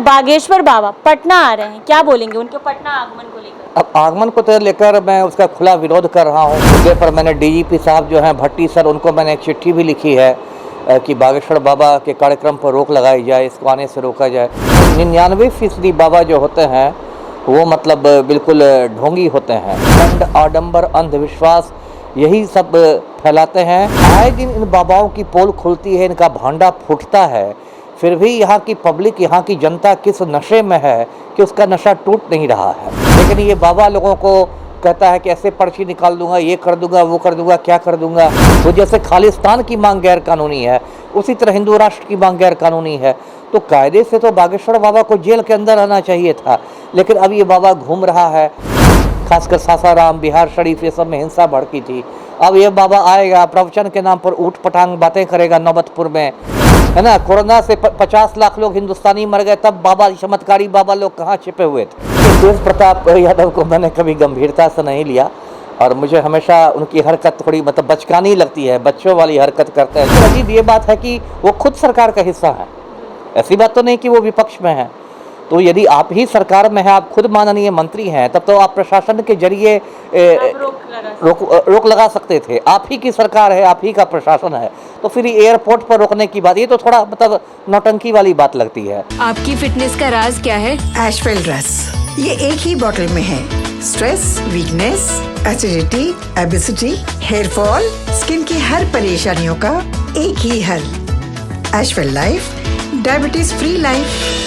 बागेश्वर बाबा पटना आ रहे हैं, क्या बोलेंगे उनके पटना आगमन को लेकर? अब आगमन को तो लेकर मैं उसका खुला विरोध कर रहा हूँ। मुद्दे पर मैंने डीजीपी साहब जो हैं भट्टी सर, उनको मैंने एक चिट्ठी भी लिखी है कि बागेश्वर बाबा के कार्यक्रम पर रोक लगाई जाए, इसको आने से रोका जाए। 99% बाबा जो होते हैं वो मतलब बिल्कुल ढोंगी होते हैं, खंड आडंबर अंधविश्वास यही सब फैलाते हैं। आए दिन इन बाबाओं की पोल खुलती है, इनका भांडा फूटता है, फिर भी यहाँ की पब्लिक, यहाँ की जनता किस नशे में है कि उसका नशा टूट नहीं रहा है। लेकिन ये बाबा लोगों को कहता है कि ऐसे पर्ची निकाल दूंगा, ये कर दूंगा, वो कर दूंगा, क्या कर दूंगा। वो जैसे खालिस्तान की मांग गैर कानूनी है, उसी तरह हिंदू राष्ट्र की मांग गैर कानूनी है। तो कायदे से तो बागेश्वर बाबा को जेल के अंदर आना चाहिए था, लेकिन अब ये बाबा घूम रहा है। खासकर सासाराम, बिहार शरीफ, ये सब में हिंसा भड़की थी। अब ये बाबा आएगा, प्रवचन के नाम पर ऊट पटांग बातें करेगा नौबतपुर में, है ना। कोरोना से 50 लाख लोग हिंदुस्तानी मर गए, तब बाबा, चमत्कारी बाबा लोग कहाँ छिपे हुए थे। तेज प्रताप यादव को मैंने कभी गंभीरता से नहीं लिया और मुझे हमेशा उनकी हरकत थोड़ी मतलब बचकानी लगती है, बच्चों वाली हरकत करते हैं। तो अजीब ये बात है कि वो खुद सरकार का हिस्सा है, ऐसी बात तो नहीं कि वो विपक्ष में है। तो यदि आप ही सरकार में हैं, आप खुद माननीय मंत्री हैं, तब तो आप प्रशासन के जरिए रोक लगा सकते थे। आप ही की सरकार है, आप ही का प्रशासन है, तो फिर एयरपोर्ट पर रोकने की बात, ये तो थोड़ा मतलब नौटंकी वाली बात लगती है। आपकी फिटनेस का राज क्या है? एशवेल रस, ये एक ही बोतल में है। Stress, weakness, acidity, obesity, hair fall, skin की हर परेशानियों का एक ही हल। एशवेल लाइफ, डायबिटीज फ्री लाइफ।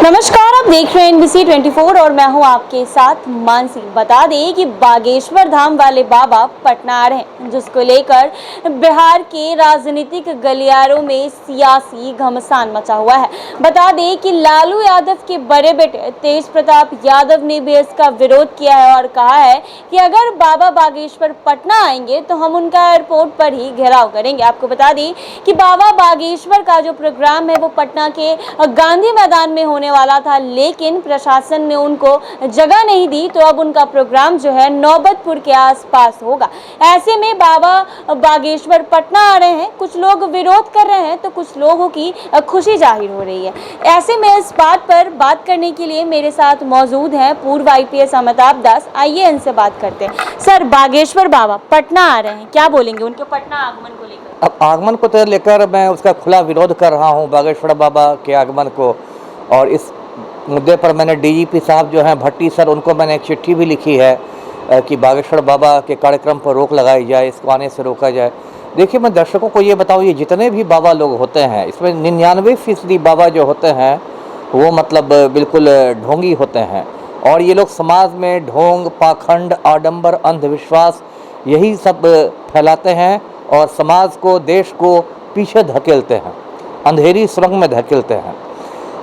नमस्कार, आप देख रहे हैं NBC 24 और मैं हूं आपके साथ मानसी। बता दें कि बागेश्वर धाम वाले बाबा पटना आ रहे हैं, जिसको लेकर बिहार के राजनीतिक गलियारों में सियासी घमासान मचा हुआ है। बता दें कि लालू यादव के बड़े बेटे तेज प्रताप यादव ने भी इसका विरोध किया है और कहा है कि अगर बाबा बागेश्वर पटना आएंगे तो हम उनका एयरपोर्ट पर ही घेराव करेंगे। आपको बता दें कि बाबा बागेश्वर का जो प्रोग्राम है वो पटना के गांधी मैदान में होने वाला था, लेकिन प्रशासन ने उनको जगह नहीं दी, तो अब उनका प्रोग्राम जो है नौबतपुर के आसपास होगा। ऐसे में बाबा बागेश्वर पटना आ रहे हैं, कुछ लोग विरोध कर रहे हैं तो कुछ लोगों की खुशी जाहिर हो रही है। ऐसे में इस बात पर बात करने के लिए मेरे साथ मौजूद हैं पूर्व IPS अमिताभ दास। आइए इनसे बात करते हैं। सर, बागेश्वर बाबा पटना आ रहे हैं, क्या बोलेंगे उनके पटना आगमन को लेकर? अब आगमन को तो लेकर मैं उसका खुला विरोध कर रहा हूँ, बागेश्वर बाबा के आगमन को। और इस मुद्दे पर मैंने डीजीपी साहब जो हैं भट्टी सर, उनको मैंने एक चिट्ठी भी लिखी है कि बागेश्वर बाबा के कार्यक्रम पर रोक लगाई जाए, इसको आने से रोका जाए। देखिए, मैं दर्शकों को ये बताऊँ, ये जितने भी बाबा लोग होते हैं, इसमें 99% बाबा जो होते हैं वो मतलब बिल्कुल ढोंगी होते हैं। और ये लोग समाज में ढोंग, पाखंड, आडंबर, अंधविश्वास यही सब फैलाते हैं और समाज को, देश को पीछे धकेलते हैं, अंधेरी सुरंग में धकेलते हैं।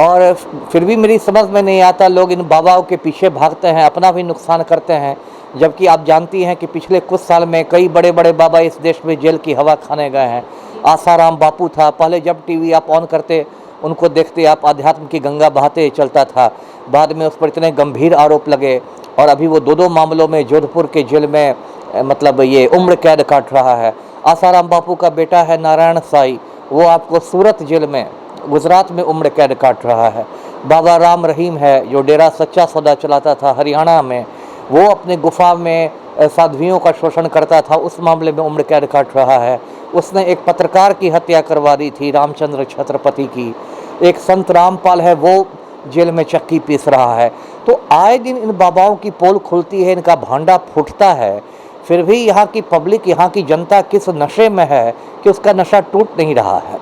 और फिर भी मेरी समझ में नहीं आता, लोग इन बाबाओं के पीछे भागते हैं, अपना भी नुकसान करते हैं। जबकि आप जानती हैं कि पिछले कुछ साल में कई बड़े बड़े बाबा इस देश में जेल की हवा खाने गए हैं। आसाराम बापू था, पहले जब टीवी आप ऑन करते, उनको देखते, आप अध्यात्म की गंगा बहाते चलता था। बाद में उस पर इतने गंभीर आरोप लगे और अभी वो 2 मामलों में जोधपुर के जेल में मतलब ये उम्र कैद काट रहा है। आसाराम बापू का बेटा है नारायण साई, वो आपको सूरत जेल में, गुजरात में उम्र कैद काट रहा है। बाबा राम रहीम है, जो डेरा सच्चा सौदा चलाता था हरियाणा में, वो अपने गुफा में साध्वियों का शोषण करता था, उस मामले में उम्र कैद काट रहा है। उसने एक पत्रकार की हत्या करवा दी थी, रामचंद्र छत्रपति की। एक संत रामपाल है, वो जेल में चक्की पीस रहा है। तो आए दिन इन बाबाओं की पोल खुलती है, इनका भांडा फूटता है, फिर भी यहाँ की पब्लिक, यहाँ की जनता किस नशे में है कि उसका नशा टूट नहीं रहा है।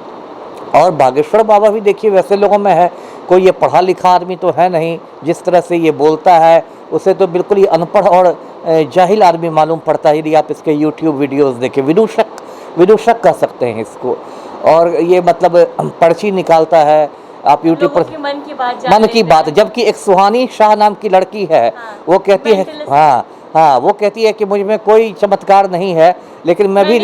और बागेश्वर बाबा भी देखिए वैसे लोगों में है, कोई ये पढ़ा लिखा आदमी तो है नहीं। जिस तरह से ये बोलता है उसे तो बिल्कुल ही अनपढ़ और जाहिल आदमी मालूम पड़ता है। यदि आप इसके YouTube वीडियोस देखें, विदूषक कह सकते हैं इसको। और ये मतलब पर्ची निकालता है, आप YouTube पर मन की बात। जबकि एक सुहानी शाह नाम की लड़की है, वो कहती है, वो कहती है कि मुझ में कोई चमत्कार नहीं है, लेकिन मैं भी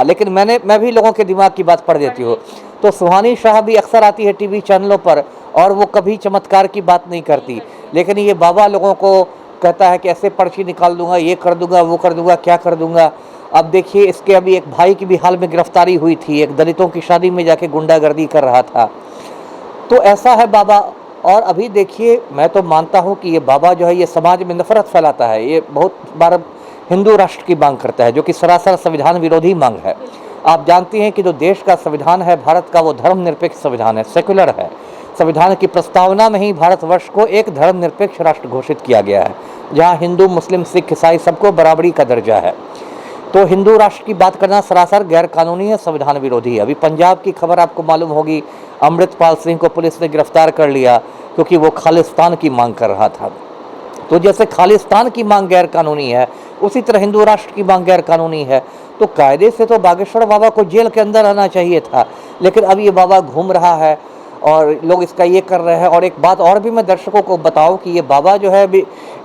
लेकिन मैं भी लोगों के दिमाग की बात पढ़ देती हूँ। तो सुहानी शाह भी अक्सर आती है टीवी चैनलों पर और वो कभी चमत्कार की बात नहीं करती। लेकिन ये बाबा लोगों को कहता है कि ऐसे पर्ची निकाल दूंगा, ये कर दूंगा, वो कर दूंगा, क्या कर दूंगा। अब देखिए इसके अभी एक भाई की भी हाल में गिरफ्तारी हुई थी, एक दलितों की शादी में जाके गुंडागर्दी कर रहा था। तो ऐसा है बाबा। और अभी देखिए मैं तो मानता हूँ कि ये बाबा जो है ये समाज में नफरत फैलाता है। ये बहुत बार हिंदू राष्ट्र की मांग करता है, जो कि सरासर संविधान विरोधी मांग है। आप जानती हैं कि जो देश का संविधान है भारत का, वो धर्मनिरपेक्ष संविधान है, सेक्युलर है। संविधान की प्रस्तावना में ही भारतवर्ष को एक धर्मनिरपेक्ष राष्ट्र घोषित किया गया है, जहाँ हिंदू, मुस्लिम, सिख, ईसाई सबको बराबरी का दर्जा है। तो हिंदू राष्ट्र की बात करना सरासर गैर कानूनी है, संविधान विरोधी है। अभी पंजाब की खबर आपको मालूम होगी, अमृतपाल सिंह को पुलिस ने गिरफ्तार कर लिया क्योंकि वो खालिस्तान की मांग कर रहा था। तो जैसे खालिस्तान की मांग गैर कानूनी है, उसी तरह हिंदू राष्ट्र की मांग गैर कानूनी है। तो कायदे से तो बागेश्वर बाबा को जेल के अंदर रहना चाहिए था, लेकिन अब ये बाबा घूम रहा है और लोग इसका ये कर रहे हैं। और एक बात और भी मैं दर्शकों को बताऊं कि ये बाबा जो है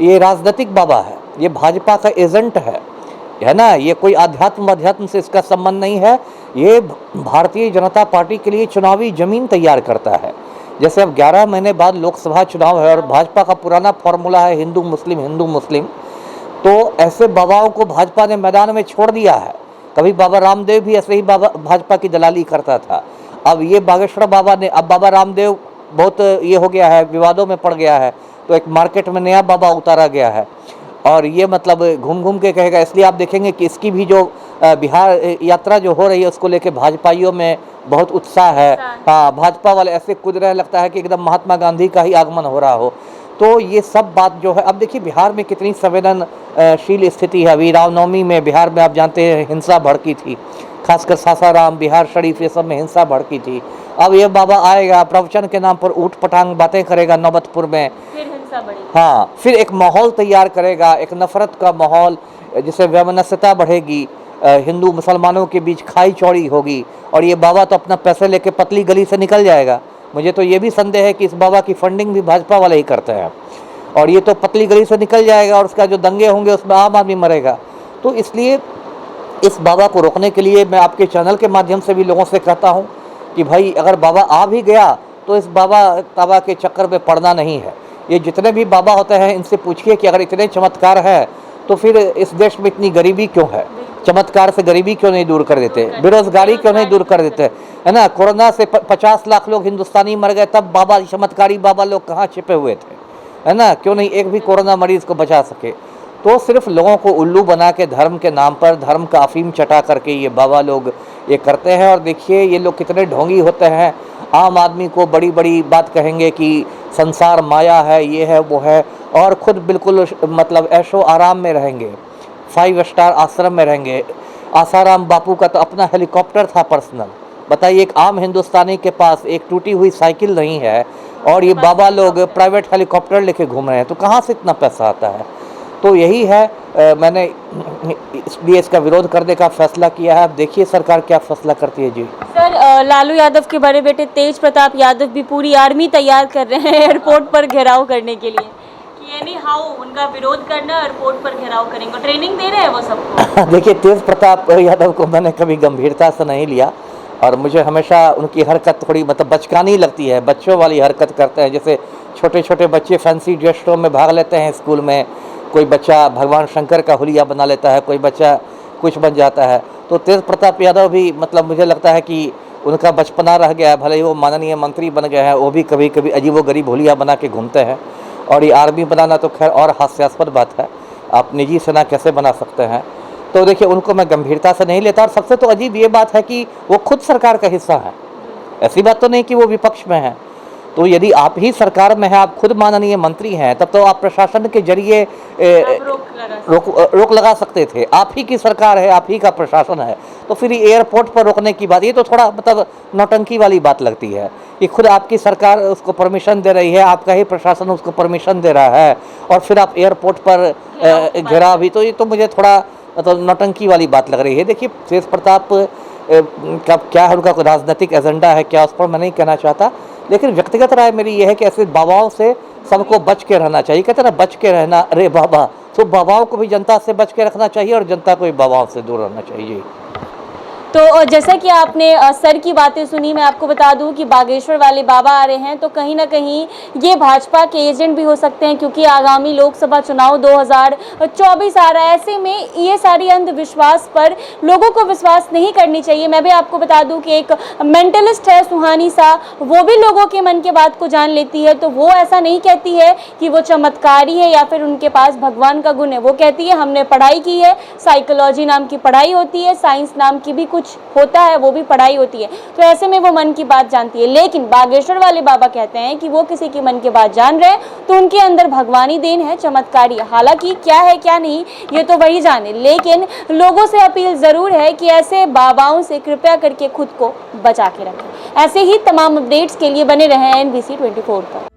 ये राजनीतिक बाबा है, ये भाजपा का एजेंट है ना। ये कोई अध्यात्म से इसका संबंध नहीं है। ये भारतीय जनता पार्टी के लिए चुनावी जमीन तैयार करता है। जैसे अब 11 महीने बाद लोकसभा चुनाव है और भाजपा का पुराना फॉर्मूला है हिंदू मुस्लिम, तो ऐसे बाबाओं को भाजपा ने मैदान में छोड़ दिया है। कभी बाबा रामदेव भी ऐसे ही भाजपा की दलाली करता था। अब ये बागेश्वर बाबा ने, अब बाबा रामदेव बहुत ये हो गया है, विवादों में पड़ गया है, तो एक मार्केट में नया बाबा उतारा गया है और ये मतलब घूम घूम के कहेगा। इसलिए आप देखेंगे कि इसकी भी जो बिहार यात्रा जो हो रही है उसको लेके भाजपाइयों में बहुत उत्साह है। हाँ, भाजपा वाले ऐसे कूद रहे, लगता है कि एकदम महात्मा गांधी का ही आगमन हो रहा हो। तो ये सब बात जो है, अब देखिए बिहार में कितनी संवेदनशील स्थिति है। अभी रामनवमी में बिहार में आप जानते हैं हिंसा भड़की थी, खासकर सासाराम, बिहार शरीफ, ये सब में हिंसा भड़की थी। अब ये बाबा आएगा, प्रवचन के नाम पर ऊट पटांग बातें करेगा नौबतपुर में, हाँ, फिर एक माहौल तैयार करेगा, एक नफरत का माहौल, जिससे वैमनस्यता बढ़ेगी, हिंदू मुसलमानों के बीच खाई चौड़ी होगी। और ये बाबा तो अपना पैसे लेके पतली गली से निकल जाएगा। मुझे तो ये भी संदेह है कि इस बाबा की फंडिंग भी भाजपा वाले ही करते हैं, और ये तो पतली गली से निकल जाएगा और उसका जो दंगे होंगे उसमें आम आदमी मरेगा। तो इसलिए इस बाबा को रोकने के लिए मैं आपके चैनल के माध्यम से भी लोगों से कहता हूँ कि भाई अगर बाबा आ भी गया तो इस बाबा के चक्कर में पड़ना नहीं है। ये जितने भी बाबा होते हैं इनसे पूछिए कि अगर इतने चमत्कार है तो फिर इस देश में इतनी गरीबी क्यों है? चमत्कार से गरीबी क्यों नहीं दूर कर देते? बेरोजगारी क्यों नहीं दूर कर देते? है ना, कोरोना से 50 लाख लोग हिंदुस्तानी मर गए, तब बाबा, चमत्कारी बाबा लोग कहाँ छिपे हुए थे? है ना, क्यों नहीं एक भी कोरोना मरीज को बचा सके? तो सिर्फ लोगों को उल्लू बना के धर्म के नाम पर धर्म का अफीम चटा करके ये बाबा लोग ये करते हैं। और देखिए ये लोग कितने ढोंगी होते हैं, आम आदमी को बड़ी बड़ी बात कहेंगे कि संसार माया है, ये है वो है, और खुद बिल्कुल मतलब ऐशो आराम में रहेंगे, 5 स्टार आश्रम में रहेंगे। आसाराम बापू का तो अपना हेलीकॉप्टर था पर्सनल। बताइए, एक आम हिंदुस्तानी के पास एक टूटी हुई साइकिल नहीं है और ये बाबा लोग प्राइवेट हेलीकॉप्टर लेके घूम रहे हैं, तो कहाँ से इतना पैसा आता है? तो यही है, मैंने इसलिए इसका विरोध करने का फैसला किया है। अब देखिए सरकार क्या फैसला करती है। जी सर, लालू यादव के बड़े बेटे तेज प्रताप यादव भी पूरी आर्मी तैयार कर रहे हैं एयरपोर्ट पर घेराव करने के लिए, कि एनी हाउ उनका विरोध करना, एयरपोर्ट पर घेराव करेंगे, ट्रेनिंग दे रहे हैं वो सबको। देखिए, तेज प्रताप यादव को मैंने कभी गंभीरता से नहीं लिया और मुझे हमेशा उनकी हरकत थोड़ी मतलब बचकानी लगती है, बच्चों वाली हरकत करते हैं। जैसे छोटे छोटे बच्चे फैंसी ड्रेस शो में भाग लेते हैं स्कूल में, कोई बच्चा भगवान शंकर का हुलिया बना लेता है, कोई बच्चा कुछ बन जाता है। तो तेज प्रताप यादव भी मतलब मुझे लगता है कि उनका बचपना रह गया है, भले ही वो माननीय मंत्री बन गए हैं, वो भी कभी कभी अजीबोगरीब हुलिया बना के घूमते हैं। और ये आर्मी बनाना तो खैर और हास्यास्पद बात है, आप निजी सेना कैसे बना सकते हैं? तो देखिए उनको मैं गंभीरता से नहीं लेता। और सबसे तो अजीब ये बात है कि वो खुद सरकार का हिस्सा है, ऐसी बात तो नहीं कि वो विपक्ष में है। तो यदि आप ही सरकार में हैं, आप खुद माननीय मंत्री हैं, तब तो आप प्रशासन के जरिए रोक लगा सकते थे। आप ही की सरकार है, आप ही का प्रशासन है, तो फिर एयरपोर्ट पर रोकने की बात, ये तो थोड़ा मतलब नौटंकी वाली बात लगती है कि खुद आपकी सरकार उसको परमिशन दे रही है, आपका ही प्रशासन उसको परमिशन दे रहा है, और फिर आप एयरपोर्ट पर घेरा भी, तो ये तो मुझे थोड़ा मतलब नौटंकी वाली बात लग रही है। देखिए तेज प्रताप का क्या है, उनका कोई राजनीतिक एजेंडा है क्या, उस पर मैं नहीं कहना चाहता, लेकिन व्यक्तिगत राय मेरी ये है कि ऐसे बाबाओं से सबको बच के रहना चाहिए। कहते हैं ना, बच के रहना, अरे बाबा, तो बाबाओं को भी जनता से बच के रखना चाहिए और जनता को भी बाबाओं से दूर रहना चाहिए। तो जैसा कि आपने सर की बातें सुनी, मैं आपको बता दूं कि बागेश्वर वाले बाबा आ रहे हैं तो कहीं ना कहीं ये भाजपा के एजेंट भी हो सकते हैं, क्योंकि आगामी लोकसभा चुनाव 2024 आ रहा है। ऐसे में ये सारी अंधविश्वास पर लोगों को विश्वास नहीं करनी चाहिए। मैं भी आपको बता दूं कि एक मेंटलिस्ट है सुहानी सा, वो भी लोगों के मन के बात को जान लेती है। तो वो ऐसा नहीं कहती है कि वो चमत्कारी है या फिर उनके पास भगवान का गुण है। वो कहती है हमने पढ़ाई की है, साइकोलॉजी नाम की पढ़ाई होती है, साइंस नाम की भी कुछ होता है, वो भी पढ़ाई होती है। तो ऐसे में वो मन की बात जानती है। लेकिन बागेश्वर वाले बाबा कहते हैं कि वो किसी की मन की बात जान रहे हैं तो उनके अंदर भगवानी देन है, चमत्कारी। हालांकि क्या है क्या नहीं ये तो वही जाने, लेकिन लोगों से अपील जरूर है कि ऐसे बाबाओं से कृपया करके खुद को बचा के रखें। ऐसे ही तमाम अपडेट्स के लिए बने रहें NBC 24 पर।